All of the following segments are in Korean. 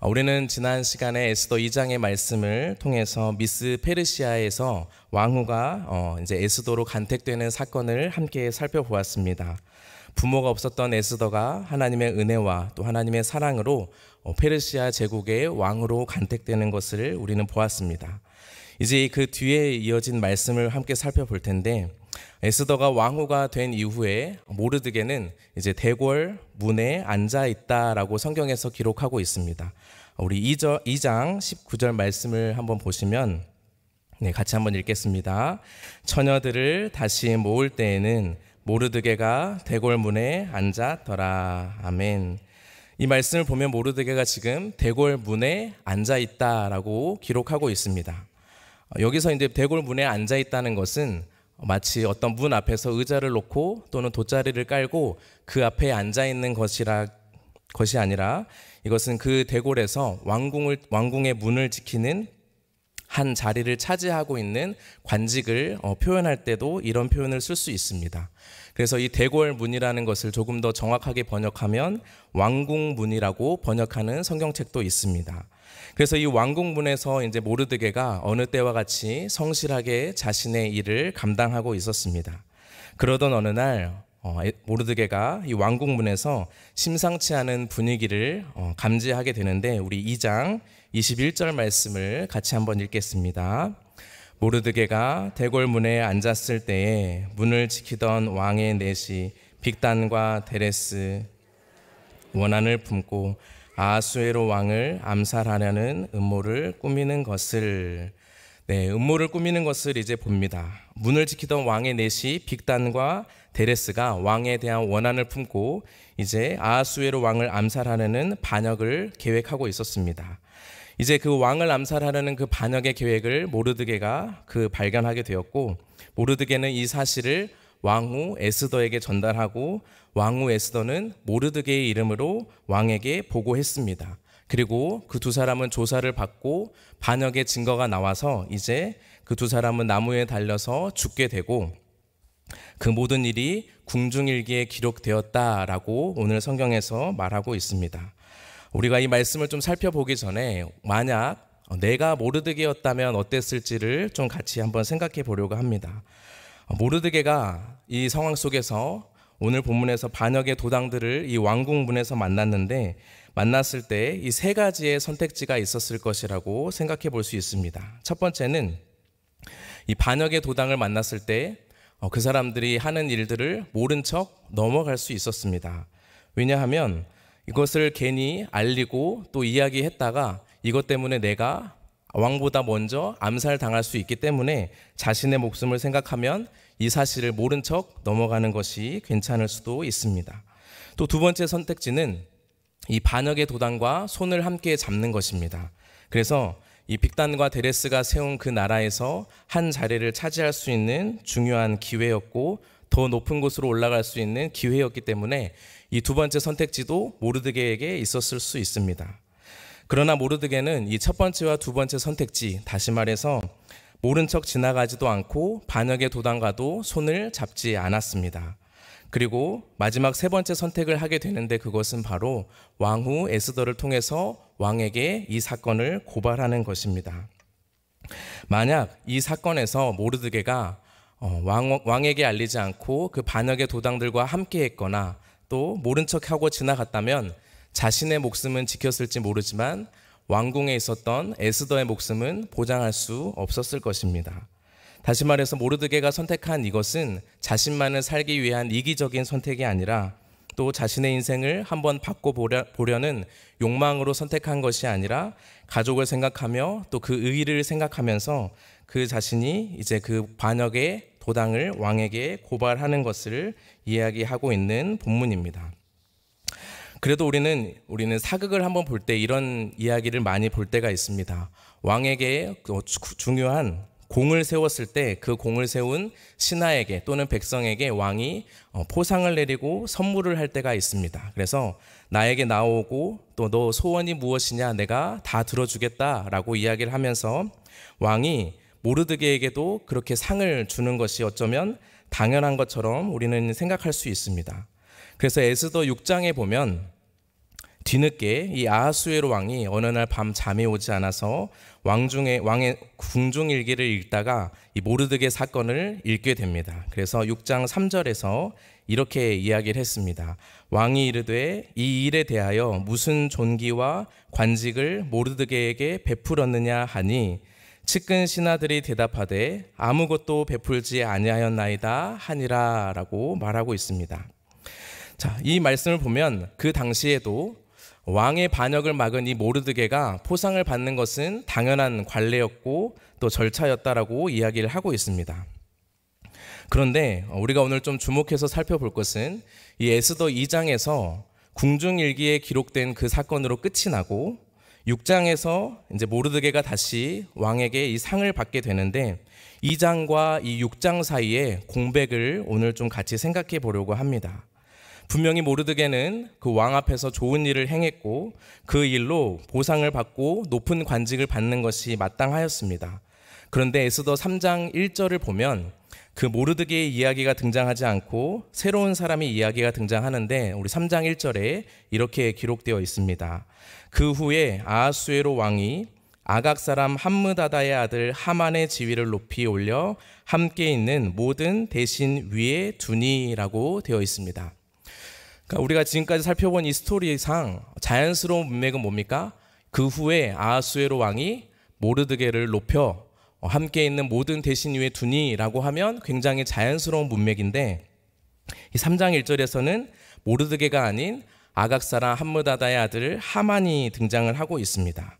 우리는 지난 시간에 에스더 2장의 말씀을 통해서 미스 페르시아에서 왕후가 이제 에스더로 간택되는 사건을 함께 살펴보았습니다. 부모가 없었던 에스더가 하나님의 은혜와 또 하나님의 사랑으로 페르시아 제국의 왕으로 간택되는 것을 우리는 보았습니다. 이제 그 뒤에 이어진 말씀을 함께 살펴볼 텐데, 에스더가 왕후가 된 이후에 모르드게는 이제 대궐 문에 앉아 있다라고 성경에서 기록하고 있습니다. 우리 2장 19절 말씀을 한번 보시면 같이 한번 읽겠습니다. 처녀들을 다시 모을 때에는 모르드게가 대궐 문에 앉았더라. 아멘. 이 말씀을 보면 모르드게가 지금 대궐 문에 앉아 있다라고 기록하고 있습니다. 여기서 이제 대궐 문에 앉아 있다는 것은 마치 어떤 문 앞에서 의자를 놓고 또는 돗자리를 깔고 그 앞에 앉아 있는 것이 아니라, 이것은 그 대궐에서 왕궁의 문을 지키는 한 자리를 차지하고 있는 관직을 표현할 때도 이런 표현을 쓸 수 있습니다. 그래서 이 대궐 문이라는 것을 조금 더 정확하게 번역하면 왕궁문이라고 번역하는 성경책도 있습니다. 그래서 이 왕궁문에서 이제 모르드게가 어느 때와 같이 성실하게 자신의 일을 감당하고 있었습니다. 그러던 어느 날 모르드게가 이 왕궁문에서 심상치 않은 분위기를 감지하게 되는데, 우리 2장 21절 말씀을 같이 한번 읽겠습니다. 모르드게가 대궐문에 앉았을 때에 문을 지키던 왕의 넷이 빅단과 데레스 원한을 품고 아하수에로 왕을 암살하려는 음모를 꾸미는 것을 음모를 꾸미는 것을 이제 봅니다. 문을 지키던 왕의 넷이 빅단과 데레스가 왕에 대한 원한을 품고 이제 아하수에로 왕을 암살하려는 반역을 계획하고 있었습니다. 이제 그 왕을 암살하려는 그 반역의 계획을 모르드게가 발견하게 되었고, 모르드게는 이 사실을 왕후 에스더에게 전달하고 왕후 에스더는 모르드게의 이름으로 왕에게 보고했습니다. 그리고 그 두 사람은 조사를 받고 반역의 증거가 나와서 이제 그 두 사람은 나무에 달려서 죽게 되고, 그 모든 일이 궁중일기에 기록되었다라고 오늘 성경에서 말하고 있습니다. 우리가 이 말씀을 좀 살펴보기 전에 만약 내가 모르드게였다면 어땠을지를 좀 같이 한번 생각해 보려고 합니다. 모르드게가 이 상황 속에서 오늘 본문에서 반역의 도당들을 이 왕궁문에서 만났을 때 이 세 가지의 선택지가 있었을 것이라고 생각해 볼 수 있습니다. 첫 번째는 이 반역의 도당을 만났을 때 그 사람들이 하는 일들을 모른 척 넘어갈 수 있었습니다. 왜냐하면 이것을 괜히 알리고 또 이야기했다가 이것 때문에 내가 왕보다 먼저 암살당할 수 있기 때문에 자신의 목숨을 생각하면 이 사실을 모른 척 넘어가는 것이 괜찮을 수도 있습니다. 또 두 번째 선택지는 이 반역의 도당과 손을 함께 잡는 것입니다. 그래서 이 빅단과 데레스가 세운 그 나라에서 한 자리를 차지할 수 있는 중요한 기회였고, 더 높은 곳으로 올라갈 수 있는 기회였기 때문에 이 두 번째 선택지도 모르드게에게 있었을 수 있습니다. 그러나 모르드게는 이 첫 번째와 두 번째 선택지, 다시 말해서 모른 척 지나가지도 않고 반역의 도당과도 손을 잡지 않았습니다. 그리고 마지막 세 번째 선택을 하게 되는데, 그것은 바로 왕후 에스더를 통해서 왕에게 이 사건을 고발하는 것입니다. 만약 이 사건에서 모르드게가 왕에게 알리지 않고 그 반역의 도당들과 함께 했거나 또 모른 척하고 지나갔다면 자신의 목숨은 지켰을지 모르지만 왕궁에 있었던 에스더의 목숨은 보장할 수 없었을 것입니다. 다시 말해서 모르드게가 선택한 이것은 자신만을 살기 위한 이기적인 선택이 아니라, 또 자신의 인생을 한번 바꿔보려는 욕망으로 선택한 것이 아니라, 가족을 생각하며 또 그 의의를 생각하면서 그 자신이 이제 그 반역의 도당을 왕에게 고발하는 것을 이야기하고 있는 본문입니다. 그래도 우리는 사극을 한번 볼 때 이런 이야기를 많이 볼 때가 있습니다. 왕에게 중요한 공을 세웠을 때 그 공을 세운 신하에게 또는 백성에게 왕이 포상을 내리고 선물을 할 때가 있습니다. 그래서 나에게 나오고 또 너 소원이 무엇이냐 내가 다 들어주겠다라고 이야기를 하면서 왕이 모르드게에게도 그렇게 상을 주는 것이 어쩌면 당연한 것처럼 우리는 생각할 수 있습니다. 그래서 에스더 6장에 보면 뒤늦게 이 아하수에로 왕이 어느 날 밤 잠이 오지 않아서 왕의 궁중일기를 읽다가 이 모르드게 사건을 읽게 됩니다. 그래서 6장 3절에서 이렇게 이야기를 했습니다. 왕이 이르되 이 일에 대하여 무슨 존귀와 관직을 모르드게에게 베풀었느냐 하니 측근 신하들이 대답하되 아무것도 베풀지 아니하였나이다 하니라라고 말하고 있습니다. 자, 이 말씀을 보면 그 당시에도 왕의 반역을 막은 이 모르드게가 포상을 받는 것은 당연한 관례였고 또 절차였다라고 이야기를 하고 있습니다. 그런데 우리가 오늘 좀 주목해서 살펴볼 것은 이 에스더 2장에서 궁중일기에 기록된 그 사건으로 끝이 나고 6장에서 이제 모르드게가 다시 왕에게 이 상을 받게 되는데 2장과 이 6장 사이에 공백을 오늘 좀 같이 생각해 보려고 합니다. 분명히 모르드게는 그 왕 앞에서 좋은 일을 행했고 그 일로 보상을 받고 높은 관직을 받는 것이 마땅하였습니다. 그런데 에스더 3장 1절을 보면 그 모르드게의 이야기가 등장하지 않고 새로운 사람의 이야기가 등장하는데 우리 3장 1절에 이렇게 기록되어 있습니다. 그 후에 아하수에로 왕이 아각 사람 함므다다의 아들 하만의 지위를 높이 올려 함께 있는 모든 대신 위에 두니라고 되어 있습니다. 그러니까 우리가 지금까지 살펴본 이 스토리상 자연스러운 문맥은 뭡니까? 그 후에 아하수에로 왕이 모르드게를 높여 함께 있는 모든 대신 위에 두니라고 하면 굉장히 자연스러운 문맥인데 이 3장 1절에서는 모르드게가 아닌 아각 사람 함므다다의 아들 하만이 등장을 하고 있습니다.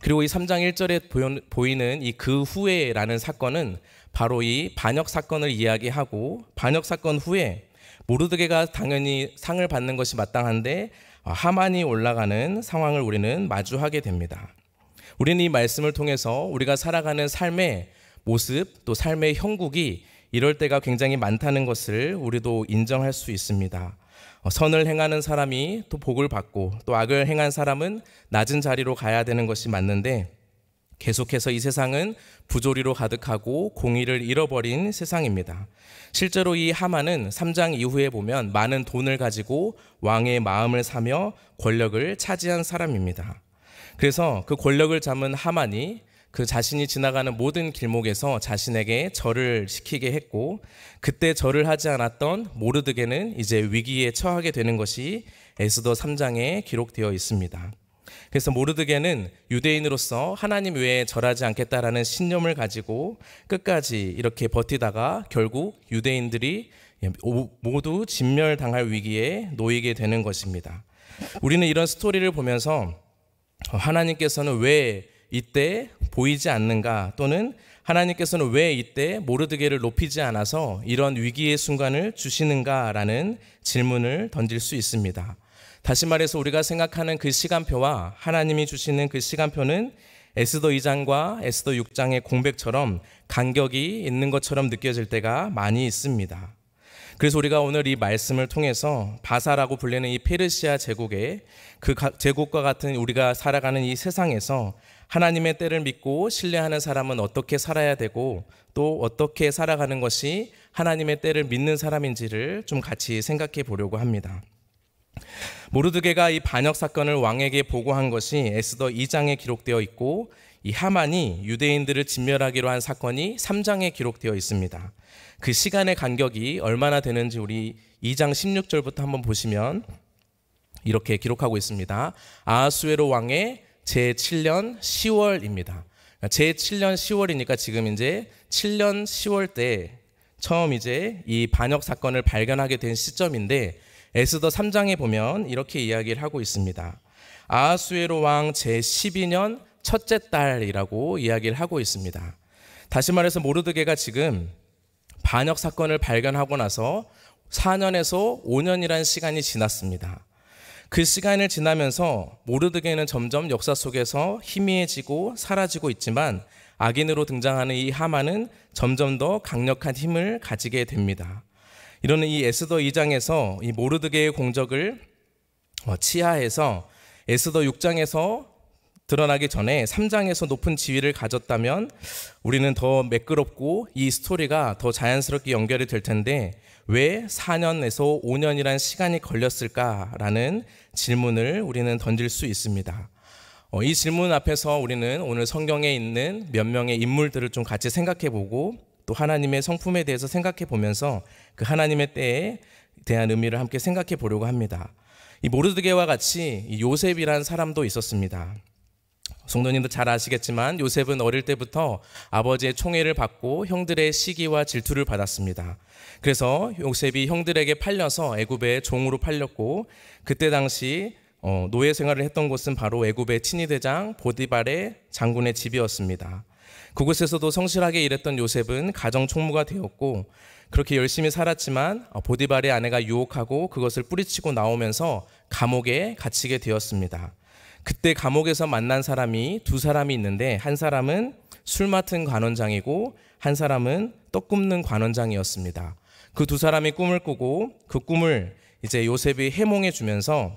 그리고 이 3장 1절에 보이는 이 그 후에라는 사건은 바로 이 반역 사건을 이야기하고 반역 사건 후에 모르드게가 당연히 상을 받는 것이 마땅한데 하만이 올라가는 상황을 우리는 마주하게 됩니다. 우리는 이 말씀을 통해서 우리가 살아가는 삶의 모습 또 삶의 형국이 이럴 때가 굉장히 많다는 것을 우리도 인정할 수 있습니다. 선을 행하는 사람이 또 복을 받고 또 악을 행한 사람은 낮은 자리로 가야 되는 것이 맞는데 계속해서 이 세상은 부조리로 가득하고 공의를 잃어버린 세상입니다. 실제로 이 하만은 3장 이후에 보면 많은 돈을 가지고 왕의 마음을 사며 권력을 차지한 사람입니다. 그래서 그 권력을 잡은 하만이 그 자신이 지나가는 모든 길목에서 자신에게 절을 시키게 했고 그때 절을 하지 않았던 모르드게는 이제 위기에 처하게 되는 것이 에스더 3장에 기록되어 있습니다. 그래서 모르드게는 유대인으로서 하나님 외에 절하지 않겠다라는 신념을 가지고 끝까지 이렇게 버티다가 결국 유대인들이 모두 진멸당할 위기에 놓이게 되는 것입니다. 우리는 이런 스토리를 보면서 하나님께서는 왜 이때 보이지 않는가 또는 하나님께서는 왜 이때 모르드게를 높이지 않아서 이런 위기의 순간을 주시는가라는 질문을 던질 수 있습니다. 다시 말해서 우리가 생각하는 그 시간표와 하나님이 주시는 그 시간표는 에스더 2장과 에스더 6장의 공백처럼 간격이 있는 것처럼 느껴질 때가 많이 있습니다. 그래서 우리가 오늘 이 말씀을 통해서 바사라고 불리는 이 페르시아 제국의 그 제국과 같은 우리가 살아가는 이 세상에서 하나님의 때를 믿고 신뢰하는 사람은 어떻게 살아야 되고 또 어떻게 살아가는 것이 하나님의 때를 믿는 사람인지를 좀 같이 생각해 보려고 합니다. 모르드게가 이 반역 사건을 왕에게 보고한 것이 에스더 2장에 기록되어 있고 이 하만이 유대인들을 진멸하기로 한 사건이 3장에 기록되어 있습니다. 그 시간의 간격이 얼마나 되는지 우리 2장 16절부터 한번 보시면 이렇게 기록하고 있습니다. 아하수에로 왕의 제7년 10월입니다. 제7년 10월이니까 지금 이제 7년 10월 때 처음 이제 이 반역 사건을 발견하게 된 시점인데 에스더 3장에 보면 이렇게 이야기를 하고 있습니다. 아하수에로 왕 제12년 첫째 달이라고 이야기를 하고 있습니다. 다시 말해서 모르드게가 지금 반역 사건을 발견하고 나서 4년에서 5년이라는 시간이 지났습니다. 그 시간을 지나면서 모르드게는 점점 역사 속에서 희미해지고 사라지고 있지만 악인으로 등장하는 이 하만은 점점 더 강력한 힘을 가지게 됩니다. 이러는 이 에스더 2장에서 이 모르드게의 공적을 치하해서 에스더 6장에서 드러나기 전에 3장에서 높은 지위를 가졌다면 우리는 더 매끄럽고 이 스토리가 더 자연스럽게 연결이 될 텐데 왜 4년에서 5년이란 시간이 걸렸을까라는 질문을 우리는 던질 수 있습니다. 이 질문 앞에서 우리는 오늘 성경에 있는 몇 명의 인물들을 좀 같이 생각해 보고 또 하나님의 성품에 대해서 생각해 보면서 그 하나님의 때에 대한 의미를 함께 생각해 보려고 합니다. 이 모르드게와 같이 이 요셉이란 사람도 있었습니다. 성도님도 잘 아시겠지만 요셉은 어릴 때부터 아버지의 총애를 받고 형들의 시기와 질투를 받았습니다. 그래서 요셉이 형들에게 팔려서 애굽의 종으로 팔렸고 그때 당시 노예 생활을 했던 곳은 바로 애굽의 친위대장 보디발의 장군의 집이었습니다. 그곳에서도 성실하게 일했던 요셉은 가정 총무가 되었고 그렇게 열심히 살았지만 보디발의 아내가 유혹하고 그것을 뿌리치고 나오면서 감옥에 갇히게 되었습니다. 그때 감옥에서 만난 사람이 두 사람이 있는데 한 사람은 술 맡은 관원장이고 한 사람은 떡 굽는 관원장이었습니다. 그 두 사람이 꿈을 꾸고 그 꿈을 이제 요셉이 해몽해 주면서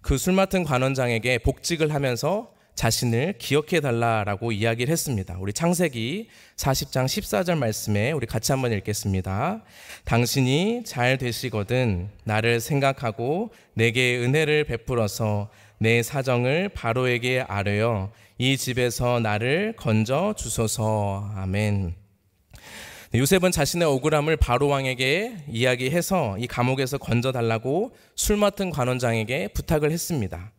그 술 맡은 관원장에게 복직을 하면서 자신을 기억해 달라라고 이야기를 했습니다. 우리 창세기 40장 14절 말씀에 우리 같이 한번 읽겠습니다. 당신이 잘 되시거든 나를 생각하고 내게 은혜를 베풀어서 내 사정을 바로에게 아뢰어 이 집에서 나를 건져 주소서. 아멘. 요셉은 자신의 억울함을 바로 왕에게 이야기해서 이 감옥에서 건져달라고 술 맡은 관원장에게 부탁을 했습니다.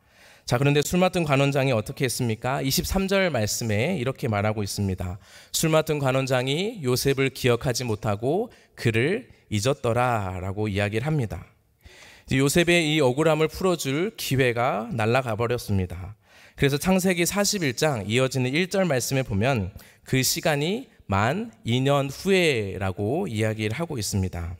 자, 그런데 술 맡은 관원장이 어떻게 했습니까? 23절 말씀에 이렇게 말하고 있습니다. 술 맡은 관원장이 요셉을 기억하지 못하고 그를 잊었더라 라고 이야기를 합니다. 요셉의 이 억울함을 풀어줄 기회가 날아가 버렸습니다. 그래서 창세기 41장 이어지는 1절 말씀에 보면 그 시간이 만 2년 후에라고 이야기를 하고 있습니다.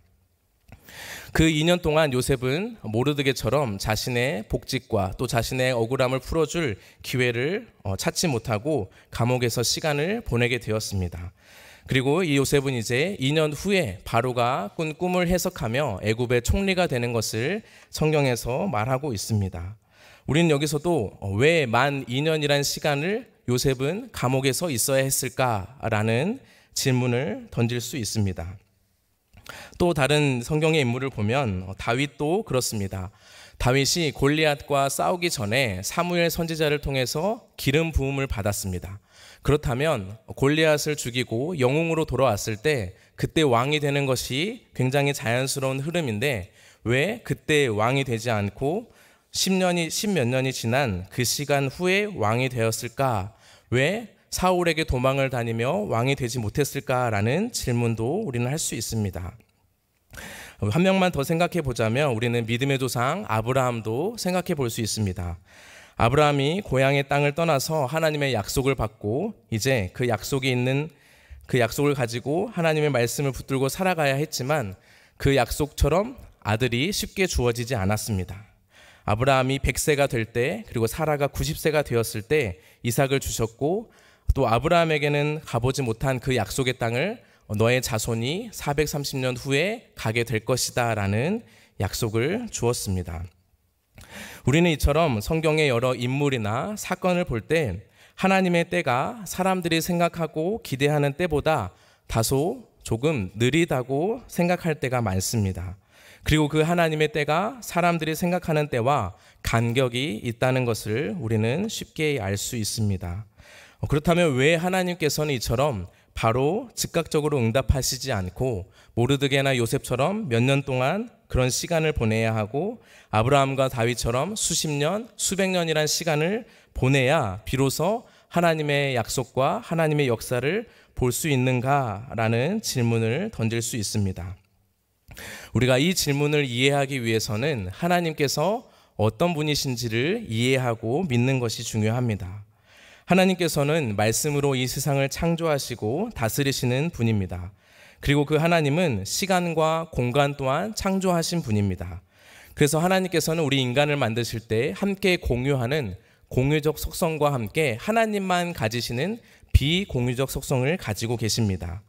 그 2년 동안 요셉은 모르드게처럼 자신의 복직과 또 자신의 억울함을 풀어줄 기회를 찾지 못하고 감옥에서 시간을 보내게 되었습니다. 그리고 이 요셉은 이제 2년 후에 바로가 꾼 꿈을 해석하며 애굽의 총리가 되는 것을 성경에서 말하고 있습니다. 우리는 여기서도 왜 만 2년이란 시간을 요셉은 감옥에서 있어야 했을까라는 질문을 던질 수 있습니다. 또 다른 성경의 인물을 보면 다윗도 그렇습니다. 다윗이 골리앗과 싸우기 전에 사무엘 선지자를 통해서 기름 부음을 받았습니다. 그렇다면 골리앗을 죽이고 영웅으로 돌아왔을 때 그때 왕이 되는 것이 굉장히 자연스러운 흐름인데 왜 그때 왕이 되지 않고 10몇 년이 지난 그 시간 후에 왕이 되었을까? 왜 사울에게 도망을 다니며 왕이 되지 못했을까라는 질문도 우리는 할 수 있습니다. 한 명만 더 생각해 보자면 우리는 믿음의 조상 아브라함도 생각해 볼 수 있습니다. 아브라함이 고향의 땅을 떠나서 하나님의 약속을 받고 이제 그 약속이 있는 그 약속을 가지고 하나님의 말씀을 붙들고 살아가야 했지만 그 약속처럼 아들이 쉽게 주어지지 않았습니다. 아브라함이 100세가 될 때 그리고 사라가 90세가 되었을 때 이삭을 주셨고 또 아브라함에게는 가보지 못한 그 약속의 땅을 너의 자손이 430년 후에 가게 될 것이다 라는 약속을 주었습니다. 우리는 이처럼 성경의 여러 인물이나 사건을 볼 때 하나님의 때가 사람들이 생각하고 기대하는 때보다 다소 조금 느리다고 생각할 때가 많습니다. 그리고 그 하나님의 때가 사람들이 생각하는 때와 간격이 있다는 것을 우리는 쉽게 알 수 있습니다. 그렇다면 왜 하나님께서는 이처럼 바로 즉각적으로 응답하시지 않고 모르드게나 요셉처럼 몇 년 동안 그런 시간을 보내야 하고 아브라함과 다윗처럼 수십 년, 수백 년이란 시간을 보내야 비로소 하나님의 약속과 하나님의 역사를 볼 수 있는가라는 질문을 던질 수 있습니다. 우리가 이 질문을 이해하기 위해서는 하나님께서 어떤 분이신지를 이해하고 믿는 것이 중요합니다. 하나님께서는 말씀으로 이 세상을 창조하시고 다스리시는 분입니다. 그리고 그 하나님은 시간과 공간 또한 창조하신 분입니다. 그래서 하나님께서는 우리 인간을 만드실 때 함께 공유하는 공유적 속성과 함께 하나님만 가지시는 비공유적 속성을 가지고 계십니다.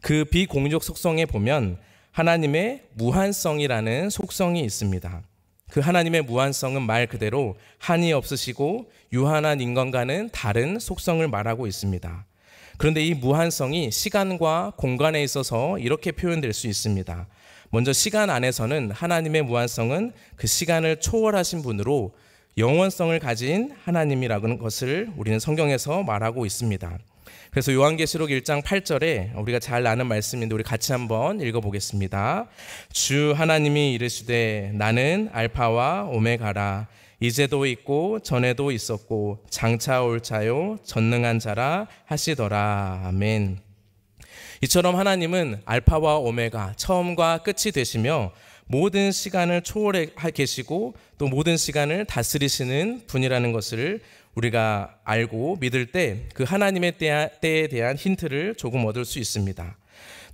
그 비공유적 속성에 보면 하나님의 무한성이라는 속성이 있습니다. 그 하나님의 무한성은 말 그대로 한이 없으시고 유한한 인간과는 다른 속성을 말하고 있습니다. 그런데 이 무한성이 시간과 공간에 있어서 이렇게 표현될 수 있습니다. 먼저 시간 안에서는 하나님의 무한성은 그 시간을 초월하신 분으로 영원성을 가진 하나님이라는 것을 우리는 성경에서 말하고 있습니다. 그래서 요한계시록 1장 8절에 우리가 잘 아는 말씀인데 우리 같이 한번 읽어보겠습니다. 주 하나님이 이르시되 나는 알파와 오메가라. 이제도 있고 전에도 있었고 장차 올 자요 전능한 자라 하시더라. 아멘. 이처럼 하나님은 알파와 오메가, 처음과 끝이 되시며 모든 시간을 초월해 계시고 또 모든 시간을 다스리시는 분이라는 것을 우리가 알고 믿을 때 그 하나님의 때에 대한 힌트를 조금 얻을 수 있습니다.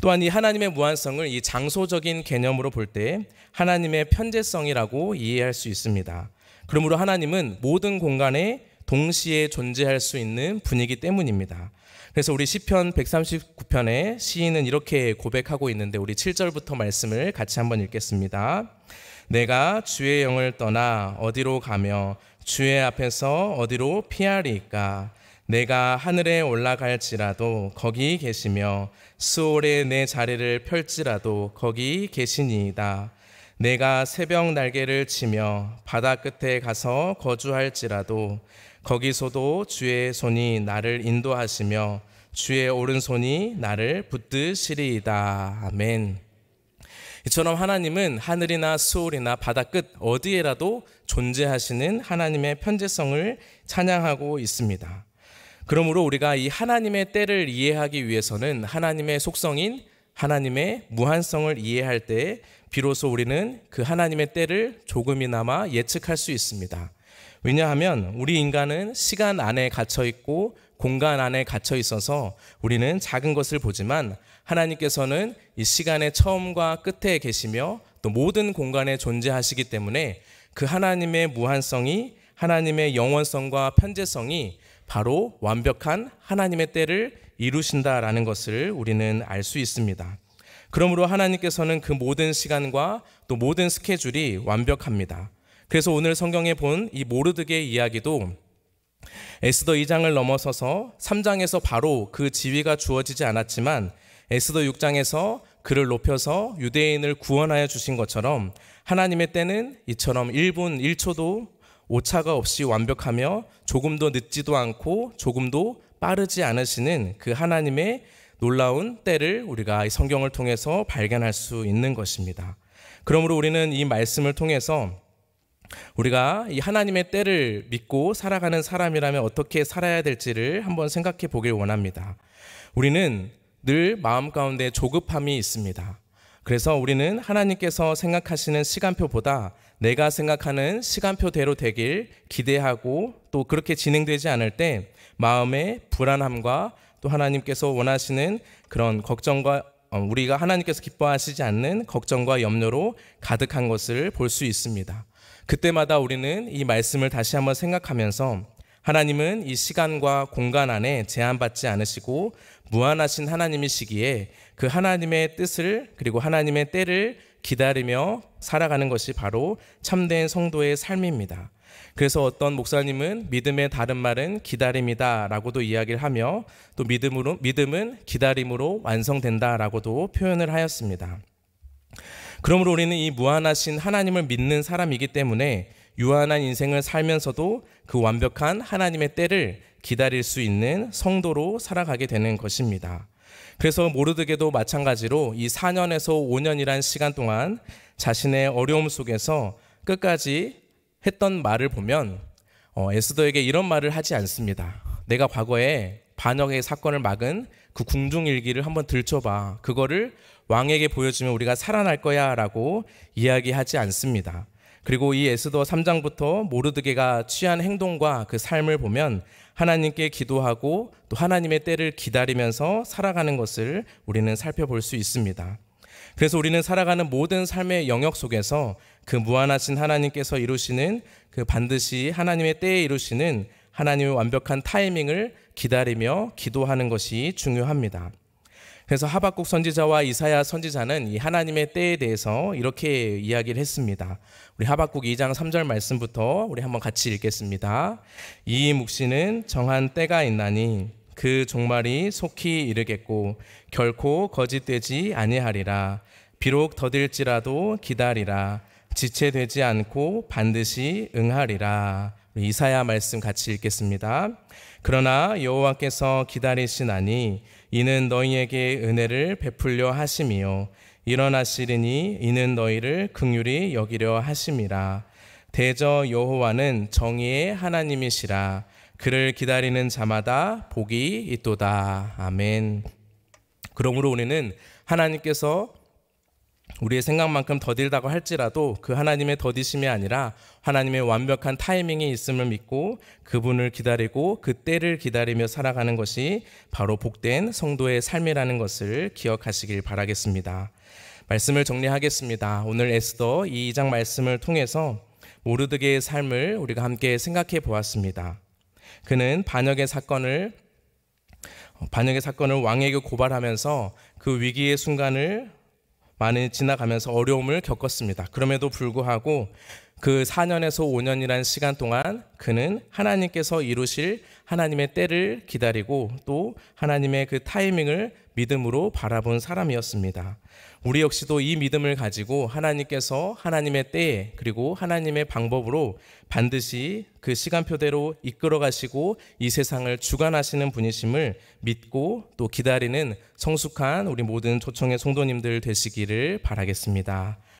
또한 이 하나님의 무한성을 이 장소적인 개념으로 볼 때 하나님의 편재성이라고 이해할 수 있습니다. 그러므로 하나님은 모든 공간에 동시에 존재할 수 있는 분이기 때문입니다. 그래서 우리 시편 139편에 시인은 이렇게 고백하고 있는데 우리 7절부터 말씀을 같이 한번 읽겠습니다. 내가 주의 영을 떠나 어디로 가며 주의 앞에서 어디로 피하리까? 내가 하늘에 올라갈지라도 거기 계시며 수월에 내 자리를 펼지라도 거기 계시니이다. 내가 새벽 날개를 치며 바다 끝에 가서 거주할지라도 거기서도 주의 손이 나를 인도하시며 주의 오른손이 나를 붙드시리이다. 아멘. 이처럼 하나님은 하늘이나 수월이나 바다 끝 어디에라도 존재하시는 하나님의 편재성을 찬양하고 있습니다. 그러므로 우리가 이 하나님의 때를 이해하기 위해서는 하나님의 속성인 하나님의 무한성을 이해할 때 비로소 우리는 그 하나님의 때를 조금이나마 예측할 수 있습니다. 왜냐하면 우리 인간은 시간 안에 갇혀 있고 공간 안에 갇혀 있어서 우리는 작은 것을 보지만 하나님께서는 이 시간의 처음과 끝에 계시며 또 모든 공간에 존재하시기 때문에 그 하나님의 무한성이 하나님의 영원성과 편재성이 바로 완벽한 하나님의 때를 이루신다라는 것을 우리는 알 수 있습니다. 그러므로 하나님께서는 그 모든 시간과 또 모든 스케줄이 완벽합니다. 그래서 오늘 성경에 본 이 모르드게의 이야기도 에스더 2장을 넘어서서 3장에서 바로 그 지위가 주어지지 않았지만 에스더 6장에서 그를 높여서 유대인을 구원하여 주신 것처럼 하나님의 때는 이처럼 1분 1초도 오차가 없이 완벽하며 조금도 늦지도 않고 조금도 빠르지 않으시는 그 하나님의 놀라운 때를 우리가 이 성경을 통해서 발견할 수 있는 것입니다. 그러므로 우리는 이 말씀을 통해서 우리가 이 하나님의 때를 믿고 살아가는 사람이라면 어떻게 살아야 될지를 한번 생각해 보길 원합니다. 우리는 늘 마음 가운데 조급함이 있습니다. 그래서 우리는 하나님께서 생각하시는 시간표보다 내가 생각하는 시간표대로 되길 기대하고 또 그렇게 진행되지 않을 때 마음의 불안함과 또 하나님께서 원하시는 그런 걱정과 우리가 하나님께서 기뻐하시지 않는 걱정과 염려로 가득한 것을 볼 수 있습니다. 그때마다 우리는 이 말씀을 다시 한번 생각하면서 하나님은 이 시간과 공간 안에 제한받지 않으시고 무한하신 하나님이시기에 그 하나님의 뜻을 그리고 하나님의 때를 기다리며 살아가는 것이 바로 참된 성도의 삶입니다. 그래서 어떤 목사님은 믿음의 다른 말은 기다림이다 라고도 이야기를 하며 또 믿음은 기다림으로 완성된다 라고도 표현을 하였습니다. 그러므로 우리는 이 무한하신 하나님을 믿는 사람이기 때문에 유한한 인생을 살면서도 그 완벽한 하나님의 때를 기다릴 수 있는 성도로 살아가게 되는 것입니다. 그래서 모르드게도 마찬가지로 이 4년에서 5년이란 시간 동안 자신의 어려움 속에서 끝까지 했던 말을 보면 에스더에게 이런 말을 하지 않습니다. 내가 과거에 반역의 사건을 막은 그 궁중일기를 한번 들춰봐. 그거를 왕에게 보여주면 우리가 살아날 거야 라고 이야기하지 않습니다. 그리고 이 에스더 3장부터 모르드게가 취한 행동과 그 삶을 보면 하나님께 기도하고 또 하나님의 때를 기다리면서 살아가는 것을 우리는 살펴볼 수 있습니다. 그래서 우리는 살아가는 모든 삶의 영역 속에서 그 무한하신 하나님께서 이루시는 그 반드시 하나님의 때에 이루시는 하나님의 완벽한 타이밍을 기다리며 기도하는 것이 중요합니다. 그래서 하박국 선지자와 이사야 선지자는 이 하나님의 때에 대해서 이렇게 이야기를 했습니다. 우리 하박국 2장 3절 말씀부터 우리 한번 같이 읽겠습니다. 이 묵시는 정한 때가 있나니 그 종말이 속히 이르겠고 결코 거짓되지 아니하리라. 비록 더딜지라도 기다리라. 지체되지 않고 반드시 응하리라. 우리 이사야 말씀 같이 읽겠습니다. 그러나 여호와께서 기다리시나니 이는 너희에게 은혜를 베풀려 하심이요 일어나시리니 이는 너희를 긍휼히 여기려 하심이라. 대저 여호와는 정의의 하나님이시라. 그를 기다리는 자마다 복이 있도다. 아멘. 그러므로 우리는 하나님께서 우리의 생각만큼 더딜다고 할지라도 그 하나님의 더디심이 아니라 하나님의 완벽한 타이밍이 있음을 믿고 그분을 기다리고 그 때를 기다리며 살아가는 것이 바로 복된 성도의 삶이라는 것을 기억하시길 바라겠습니다. 말씀을 정리하겠습니다. 오늘 에스더 2장 말씀을 통해서 모르드게의 삶을 우리가 함께 생각해 보았습니다. 그는 반역의 사건을 왕에게 고발하면서 그 위기의 순간을 많이 지나가면서 어려움을 겪었습니다. 그럼에도 불구하고 그 4년에서 5년이라는 시간 동안 그는 하나님께서 이루실 하나님의 때를 기다리고 또 하나님의 그 타이밍을 믿음으로 바라본 사람이었습니다. 우리 역시도 이 믿음을 가지고 하나님께서 하나님의 때에 그리고 하나님의 방법으로 반드시 그 시간표대로 이끌어 가시고 이 세상을 주관하시는 분이심을 믿고 또 기다리는 성숙한 우리 모든 초청의 성도님들 되시기를 바라겠습니다.